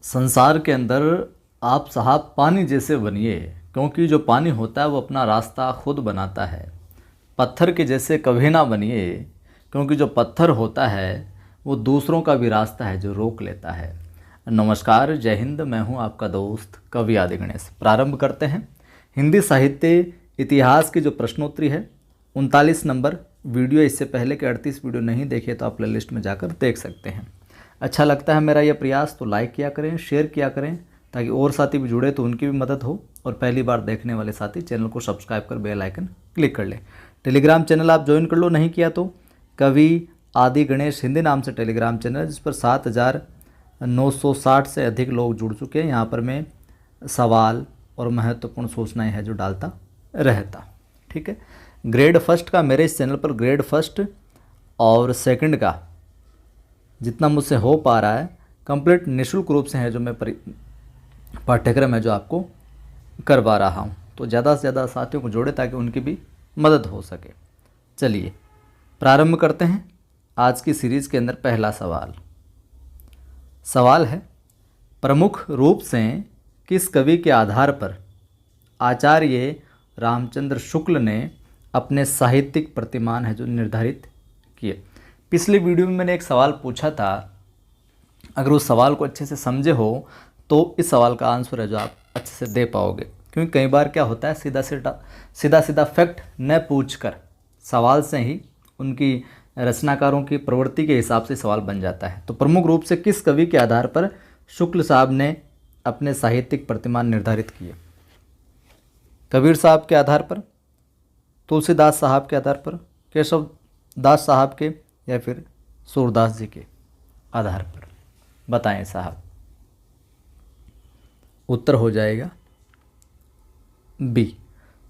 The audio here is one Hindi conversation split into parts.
संसार के अंदर आप साहब पानी जैसे बनिए, क्योंकि जो पानी होता है वो अपना रास्ता खुद बनाता है। पत्थर के जैसे कभी ना बनिए, क्योंकि जो पत्थर होता है वो दूसरों का भी रास्ता है जो रोक लेता है। नमस्कार, जय हिंद। मैं हूं आपका दोस्त कवि आदि गणेश। प्रारंभ करते हैं। हिंदी साहित्य इतिहास की जो प्रश्नोत्तरी है 39 नंबर वीडियो। इससे पहले के 38 वीडियो नहीं देखे तो आप प्ले लिस्ट में जाकर देख सकते हैं। अच्छा लगता है मेरा यह प्रयास तो लाइक किया करें, शेयर किया करें, ताकि और साथी भी जुड़े तो उनकी भी मदद हो। और पहली बार देखने वाले साथी चैनल को सब्सक्राइब कर बेल आइकन क्लिक कर लें। टेलीग्राम चैनल आप ज्वाइन कर लो, नहीं किया तो कवि आदि गणेश हिंदी नाम से टेलीग्राम चैनल, जिस पर 7,960 से अधिक लोग जुड़ चुके हैं। यहाँ पर मैं सवाल और महत्वपूर्ण सूचनाएं हैं जो डालता रहता। ठीक है। ग्रेड फर्स्ट का मेरे इस चैनल पर ग्रेड फर्स्ट और सेकंड का जितना मुझसे हो पा रहा है कंप्लीट निःशुल्क रूप से है जो मैं पाठ्यक्रम है जो आपको करवा रहा हूँ। तो ज़्यादा से ज़्यादा साथियों को जोड़े ताकि उनकी भी मदद हो सके। चलिए प्रारंभ करते हैं आज की सीरीज़ के अंदर। पहला सवाल है, प्रमुख रूप से किस कवि के आधार पर आचार्य रामचंद्र शुक्ल ने अपने साहित्यिक प्रतिमान है जो निर्धारित किए। पिछली वीडियो में मैंने एक सवाल पूछा था, अगर उस सवाल को अच्छे से समझे हो तो इस सवाल का आंसर है जो आप अच्छे से दे पाओगे। क्योंकि कई बार क्या होता है, सीधा फैक्ट न पूछकर सवाल से ही उनकी रचनाकारों की प्रवृत्ति के हिसाब से सवाल बन जाता है। तो प्रमुख रूप से किस कवि के आधार पर शुक्ल साहब ने अपने साहित्यिक प्रतिमान निर्धारित किए? कबीर साहब के आधार पर, तुलसीदास साहब के आधार पर, केशव दास साहब के, या फिर सूरदास जी के आधार पर? बताएं साहब। उत्तर हो जाएगा बी,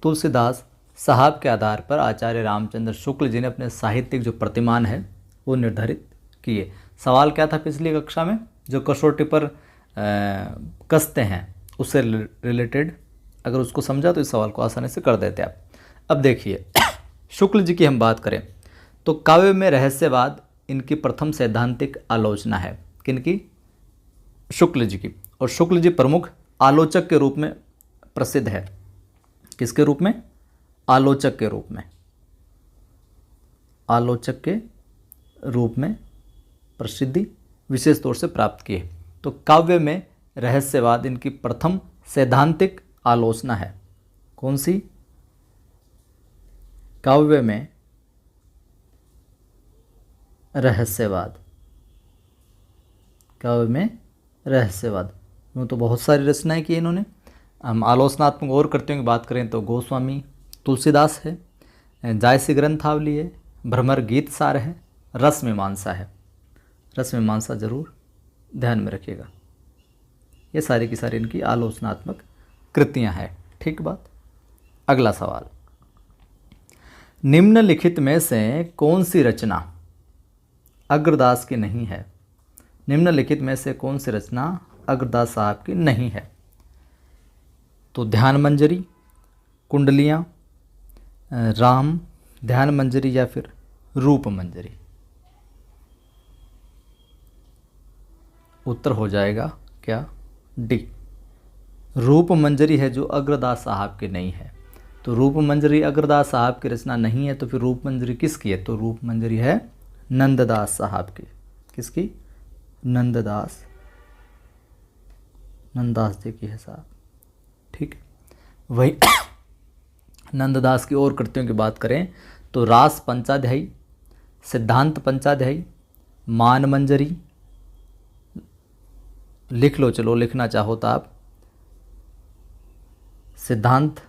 तुलसीदास साहब के आधार पर आचार्य रामचंद्र शुक्ल जी ने अपने साहित्यिक जो प्रतिमान है वो निर्धारित किए। सवाल क्या था पिछली कक्षा में? जो कसौटी पर कसते हैं उससे रिलेटेड अगर उसको समझा तो इस सवाल को आसानी से कर देते आप। अब देखिए शुक्ल जी की हम बात करें तो काव्य में रहस्यवाद इनकी प्रथम सैद्धांतिक आलोचना है। किनकी? शुक्ल जी की। और शुक्ल जी प्रमुख आलोचक के रूप में प्रसिद्ध है। किसके रूप में? आलोचक के रूप में। आलोचक के रूप में प्रसिद्धि विशेष तौर से प्राप्त की है। तो काव्य में रहस्यवाद इनकी प्रथम सैद्धांतिक आलोचना है। कौन सी? काव्य में रहस्यवाद। काव्य में रहस्यवाद। यूँ तो बहुत सारी रचनाएं की इन्होंने। हम आलोचनात्मक और करते हुए बात करें तो गोस्वामी तुलसीदास है, जायसी ग्रंथावली है, भ्रमर गीत सार है, रस मीमांसा है। रस मीमांसा जरूर ध्यान में रखिएगा। ये सारी की सारी इनकी आलोचनात्मक कृतियां हैं। ठीक बात। अगला सवाल, निम्नलिखित में से कौन सी रचना अग्रदास की नहीं है? निम्नलिखित में से कौन सी रचना अग्रदास साहब की नहीं है? तो ध्यान मंजरी, कुंडलियाँ, राम, ध्यान मंजरी, या फिर रूप मंजरी? उत्तर हो जाएगा क्या? डी, रूप मंजरी है जो अग्रदास साहब की नहीं है। तो रूप मंजरी अग्रदास साहब की रचना नहीं है, तो फिर रूप मंजरी किसकी है? तो रूप मंजरी है नंददास साहब की। किसकी? नंददास जी की है साहब। ठीक है। वही नंददास की और कृतियों की बात करें तो रास पंचाध्यायी, सिद्धांत पंचाध्यायी, मान मंजरी, लिख लो, चलो लिखना चाहो तो आप, सिद्धांत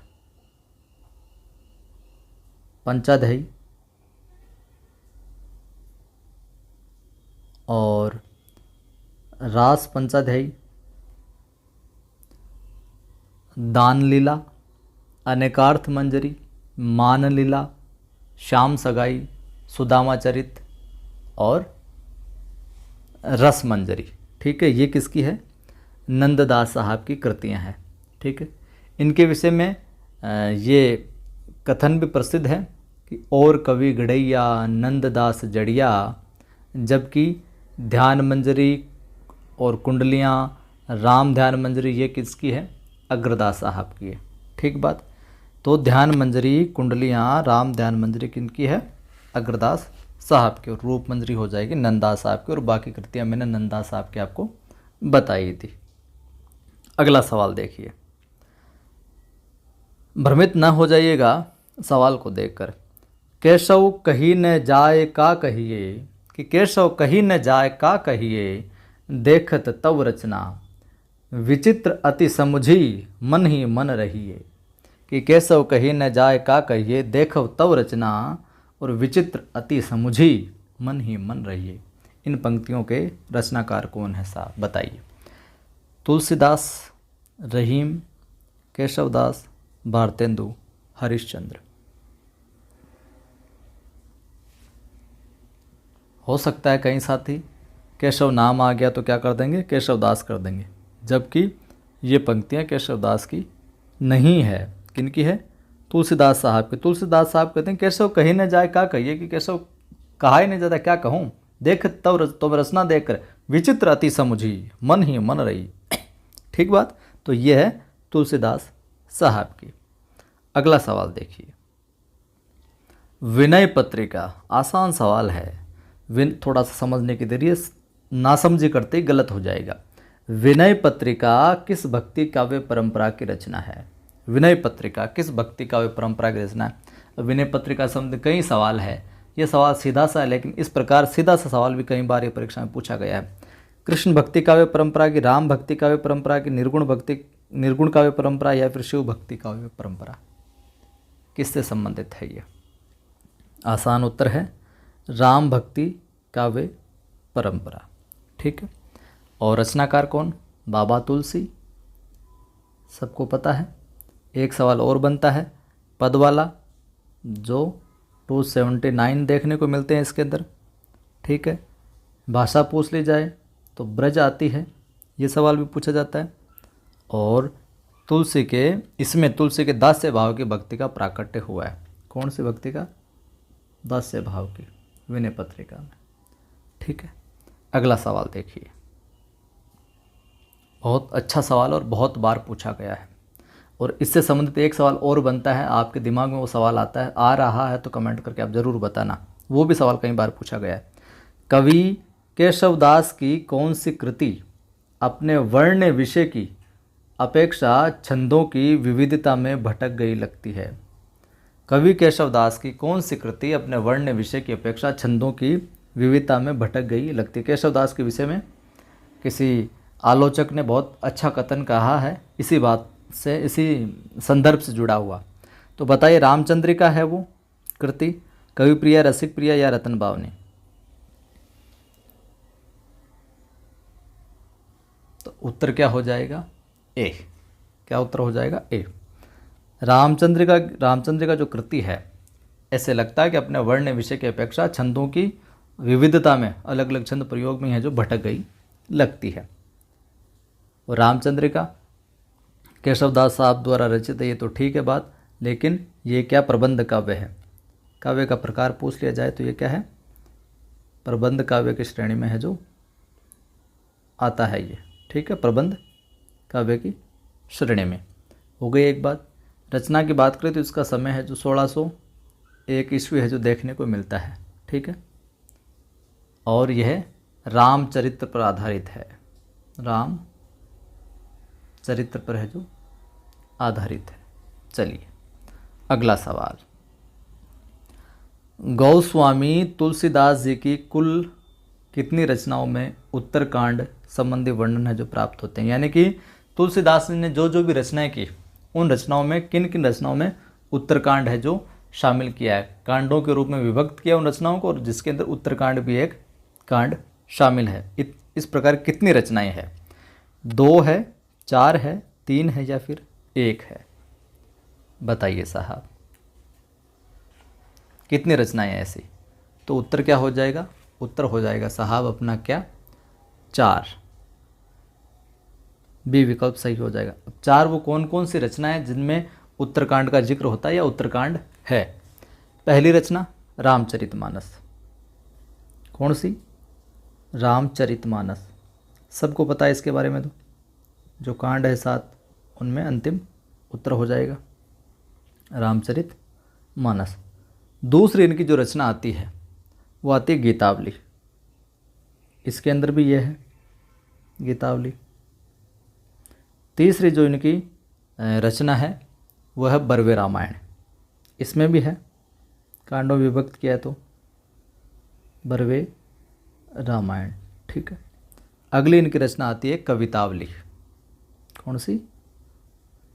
पंचाध्यायी और रास पंचाध्यायी, दान लीला, अनेकार्थ मंजरी, मान लीला, श्याम सगाई, सुदामा चरित और रस मंजरी। ठीक है। ये किसकी है? नंददास साहब की कृतियां हैं। ठीक है। इनके विषय में ये कथन भी प्रसिद्ध है कि और कवि गढ़ैया नंददास जड़िया, जबकि ध्यान मंजरी और कुंडलियाँ राम ध्यान मंजरी ये किसकी है? अग्रदास साहब की है। ठीक बात। तो ध्यान मंजरी कुंडलियाँ राम ध्यान मंजरी किनकी है? अग्रदास साहब की। और रूप मंजरी हो जाएगी नंदा साहब की। और बाकी कृतियाँ मैंने नंदा साहब की आपको बताई थी। अगला सवाल देखिए, भ्रमित न हो जाइएगा सवाल को देखकर। केशव कहीं न जाए का कहिए, कि केशव कहीं न जाए का कहिए, देखत तव रचना विचित्र अति समुझी मन ही मन रहिए। कि केशव कहीं न जाए का कहिए, देखव तव रचना और विचित्र अति समुझी मन ही मन रहिए। इन पंक्तियों के रचनाकार कौन है साहब? बताइए। तुलसीदास, रहीम, केशवदास, भारतेंदु, हरिश्चंद्र। हो सकता है कई साथी केशव नाम आ गया तो क्या कर देंगे? केशवदास कर देंगे, जबकि ये पंक्तियाँ केशवदास की नहीं है। किनकी है? तुलसीदास साहब की। तुलसीदास साहब कहते हैं केशव कहीं न जाए का कहिए, कि केशव कहा ही नहीं जाता, क्या कहूँ, देख तब रचना देख कर विचित्र अति समुझी मन ही मन रही। ठीक बात। तो ये है तुलसीदास साहब की। अगला सवाल देखिए, विनय पत्रिका। आसान सवाल है, थोड़ा सा समझने की देरी है, नासमझी करते ही गलत हो जाएगा। विनय पत्रिका किस भक्ति काव्य परंपरा की रचना है? विनय पत्रिका किस भक्ति काव्य परंपरा की रचना है? विनय पत्रिका संबंध कई सवाल है। ये सवाल सीधा सा है, लेकिन इस प्रकार सीधा सा सवाल भी कई बार ये परीक्षा में पूछा गया है। कृष्ण भक्ति काव्य परंपरा की, राम भक्ति काव्य परंपरा की, निर्गुण काव्य परंपरा, या फिर शिव भक्ति काव्य परंपरा, किससे संबंधित है ये? आसान उत्तर है राम भक्ति काव्य परंपरा। ठीक है। और रचनाकार कौन? बाबा तुलसी, सबको पता है। एक सवाल और बनता है पद वाला, जो 279 देखने को मिलते हैं इसके अंदर। ठीक है। भाषा पूछ ली जाए तो ब्रज आती है, ये सवाल भी पूछा जाता है। और तुलसी के दास्य भाव की भक्ति का प्राकट्य हुआ है। कौन सी भक्ति का? दास्य भाव की, विनय पत्रिका में। ठीक है। अगला सवाल देखिए, बहुत अच्छा सवाल और बहुत बार पूछा गया है। और इससे संबंधित एक सवाल और बनता है, आपके दिमाग में वो सवाल आता है, आ रहा है तो कमेंट करके आप ज़रूर बताना। वो भी सवाल कई बार पूछा गया है। कवि केशवदास की कौन सी कृति अपने वर्ण विषय की अपेक्षा छंदों की विविधता में भटक गई लगती है? कवि केशवदास की कौन सी कृति अपने वर्ण विषय की अपेक्षा छंदों की विविधता में भटक गई लगती है? केशवदास के विषय में किसी आलोचक ने बहुत अच्छा कथन कहा है, इसी बात से, इसी संदर्भ से जुड़ा हुआ। तो बताइए, रामचंद्रिका है वो कृति, कवि प्रिया, रसिक प्रिया, या रतन बावनी? तो उत्तर क्या हो जाएगा? ए। क्या उत्तर हो जाएगा? ए। रामचंद्रिका जो कृति है, ऐसे लगता है कि अपने वर्ण विषय की अपेक्षा छंदों की विविधता में, अलग अलग छंद प्रयोग में है जो भटक गई लगती है। और रामचंद्रिका केशवदास साहब द्वारा रचित है, ये तो ठीक है बात, लेकिन ये क्या प्रबंध काव्य है? काव्य का प्रकार पूछ लिया जाए तो ये क्या है? प्रबंध काव्य की श्रेणी में है जो आता है ये। ठीक है, प्रबंध काव्य की श्रेणी में हो गई एक बात। रचना की बात करें तो इसका समय है जो 1601 ईस्वी है जो देखने को मिलता है। ठीक है। और यह रामचरित्र पर आधारित है, राम चरित्र पर है जो आधारित है। चलिए अगला सवाल, गोस्वामी तुलसीदास जी की कुल कितनी रचनाओं में उत्तरकांड संबंधी वर्णन है जो प्राप्त होते हैं? यानी कि तुलसीदास जी ने जो भी रचनाएं की, उन रचनाओं में किन किन रचनाओं में उत्तरकांड है जो शामिल किया है, कांडों के रूप में विभक्त किया उन रचनाओं को, और जिसके अंदर उत्तरकांड भी एक कांड शामिल है। इस प्रकार कितनी रचनाएं हैं? 2 है, 4 है, 3 है, या फिर 1 है? बताइए साहब, कितनी रचनाएं हैं ऐसी? तो उत्तर क्या हो जाएगा? उत्तर हो जाएगा साहब अपना क्या? 4। बी विकल्प सही हो जाएगा। अब 4 वो कौन कौन सी रचनाएं जिनमें उत्तरकांड का जिक्र होता है या उत्तरकांड है? पहली रचना रामचरितमानस। कौन सी? रामचरितमानस। सबको पता है इसके बारे में तो, जो कांड है 7 उनमें अंतिम उत्तर हो जाएगा रामचरित मानस। दूसरी इनकी जो रचना आती है वो आती है गीतावली। इसके अंदर भी यह है गीतावली। तीसरी जो इनकी रचना है वह है बर्वे रामायण। इसमें भी है कांडों में विभक्त किया है तो बर्वे रामायण। ठीक है। अगली इनकी रचना आती है कवितावली। कौन सी?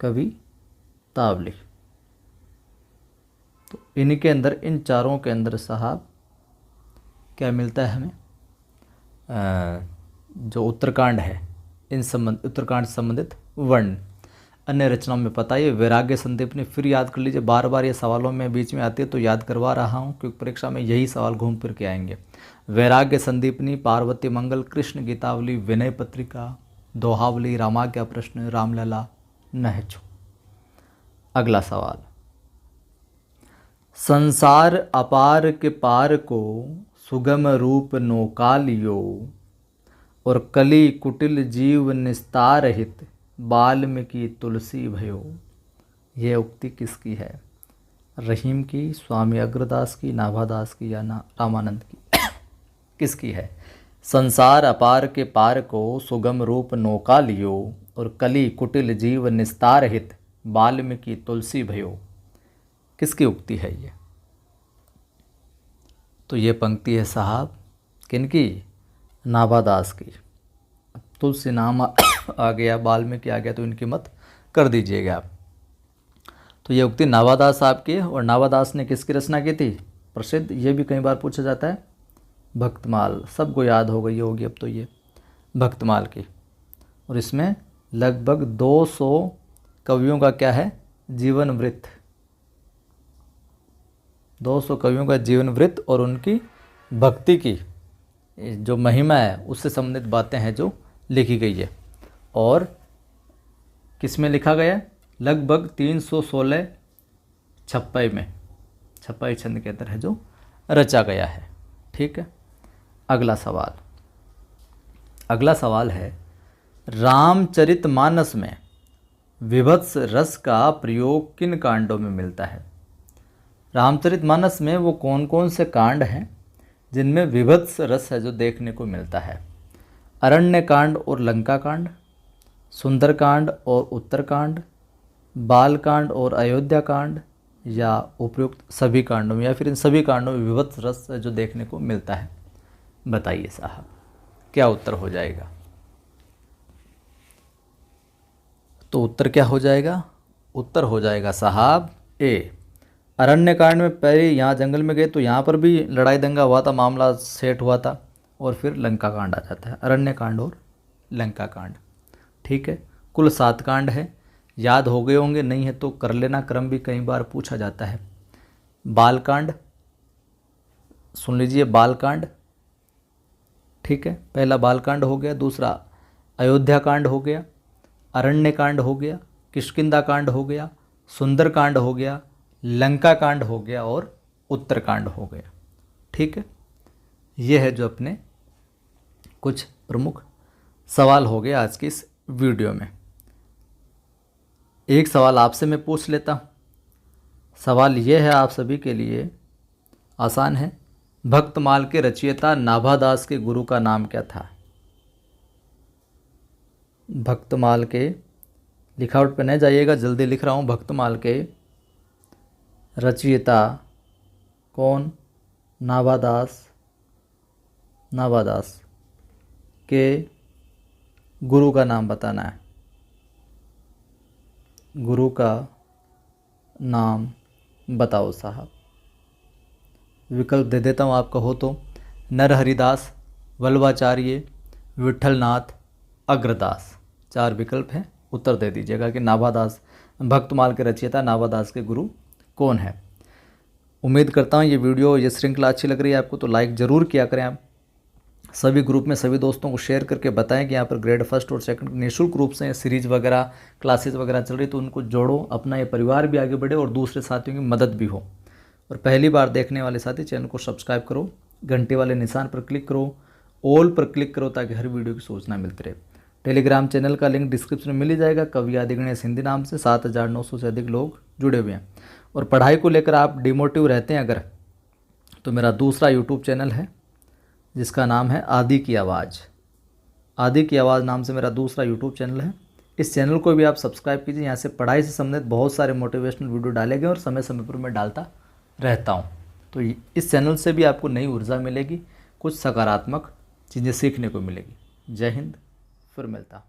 कवितावली। तो इनके अंदर, इन चारों के अंदर साहब क्या मिलता है हमें? जो उत्तरकांड है इन उत्तरकांड से संबंधित वर्ण। अन्य रचनाओं में पता है वैराग्य संदीपनी। फिर याद कर लीजिए, बार बार ये सवालों में बीच में आते हैं तो याद करवा रहा हूँ क्योंकि परीक्षा में यही सवाल घूम फिर के आएंगे। वैराग्य संदीपनी, पार्वती मंगल, कृष्ण गीतावली, विनय पत्रिका, दोहावली, रामाज्ञा प्रश्न, रामलला, नहचो। अगला सवाल, संसार अपार के पार को सुगम रूप नौका लियो और कली कुटिल जीव निस्तार हित वाल्मीकि तुलसी भयो। यह उक्ति किसकी है? रहीम की, स्वामी अग्रदास की, नाभादास की या रामानंद की? किसकी है? संसार अपार के पार को सुगम रूप नौका लियो और कली कुटिल जीव निस्तार हित वाल्मीकि तुलसी भयो। किसकी उक्ति है ये? तो ये पंक्ति है साहब किनकी? नाभादास की। तुलसी नाम आ गया, वाल्मीकि आ गया तो इनकी मत कर दीजिएगा आप। तो ये उक्ति नाभादास साहब की है। और नाभादास ने किसकी रचना की थी? प्रसिद्ध, ये भी कई बार पूछा जाता है, भक्तमाल। सबको याद हो गई होगी अब तो ये भक्तमाल की। और इसमें लगभग 200 कवियों का क्या है? जीवन वृत्त। 200 कवियों का जीवन वृत्त और उनकी भक्ति की जो महिमा है उससे संबंधित बातें हैं जो लिखी गई है। और किस में लिखा गया? लगभग 316 छप्पई में, छप्पई छंद के अंदर है जो रचा गया है। ठीक है। अगला सवाल है रामचरितमानस में विभत्स रस का प्रयोग किन कांडों में मिलता है? रामचरितमानस में वो कौन कौन से कांड हैं जिनमें विभत्स रस है जो देखने को मिलता है? अरण्य कांड और लंका कांड, सुंदरकांड और उत्तरकांड, बालकांड और अयोध्या कांड, या उपयुक्त सभी कांडों में, या फिर इन सभी कांडों में विभत्स रस जो देखने को मिलता है? बताइए साहब क्या उत्तर हो जाएगा? तो उत्तर क्या हो जाएगा? उत्तर हो जाएगा साहब ए। अरण्य कांड में पहले यहाँ जंगल में गए तो यहाँ पर भी लड़ाई दंगा हुआ था, मामला सेट हुआ था। और फिर लंका कांड आ जाता है, अरण्य कांड और लंका कांड। ठीक है। कुल 7 कांड है, याद हो गए होंगे, नहीं है तो कर लेना, क्रम भी कई बार पूछा जाता है। बालकांड सुन लीजिए, बालकांड। ठीक है, पहला बालकांड हो गया, दूसरा अयोध्या कांड हो गया, अरण्य कांड हो गया, किष्किंधा कांड हो गया, सुंदर कांड हो गया, लंका कांड हो गया और उत्तरकांड हो गया। ठीक है। ये है जो अपने कुछ प्रमुख सवाल हो गए आज की इस वीडियो में। एक सवाल आपसे मैं पूछ लेता हूँ। सवाल ये है आप सभी के लिए, आसान है। भक्तमाल के रचयिता नाभादास के गुरु का नाम क्या था? भक्तमाल के, लिखावट पे नहीं जाइएगा, जल्दी लिख रहा हूँ। भक्तमाल के रचयिता कौन? नाभादास के गुरु का नाम बताना है। गुरु का नाम बताओ साहब। विकल्प दे देता हूँ, आपका हो तो। नरहरिदास, वल्लभाचार्य, विठलनाथ, अग्रदास। 4 विकल्प हैं, उत्तर दे दीजिएगा कि नाभादास, भक्तमाल के रचयिता नाभादास के गुरु कौन है। उम्मीद करता हूँ ये वीडियो, ये श्रृंखला अच्छी लग रही है आपको तो लाइक ज़रूर किया करें आप। सभी ग्रुप में सभी दोस्तों को शेयर करके बताएं कि यहाँ पर ग्रेड 1 और 2 निःशुल्क रूप से सीरीज वगैरह, क्लासेस वगैरह चल रही, तो उनको जोड़ो, अपना ये परिवार भी आगे बढ़े और दूसरे साथियों की मदद भी हो। और पहली बार देखने वाले साथी चैनल को सब्सक्राइब करो, घंटे वाले निशान पर क्लिक करो, ऑल पर क्लिक करो ताकि हर वीडियो की सूचना मिलती रहे। टेलीग्राम चैनल का लिंक डिस्क्रिप्शन में मिल ही जाएगा, कवि आदि गणेश हिंदी नाम से 7,900 से अधिक लोग जुड़े हुए हैं। और पढ़ाई को लेकर आप डिमोटिव रहते हैं अगर, तो मेरा दूसरा यूट्यूब चैनल है जिसका नाम है आदि की आवाज़। आदि की आवाज़ नाम से मेरा दूसरा यूट्यूब चैनल है। इस चैनल को भी आप सब्सक्राइब कीजिए। यहाँ से पढ़ाई से संबंधित बहुत सारे मोटिवेशनल वीडियो डाले गए और समय समय पर मैं डालता रहता हूँ। तो इस चैनल से भी आपको नई ऊर्जा मिलेगी, कुछ सकारात्मक चीज़ें सीखने को मिलेगी। जय हिंद, फिर मिलता हूँ।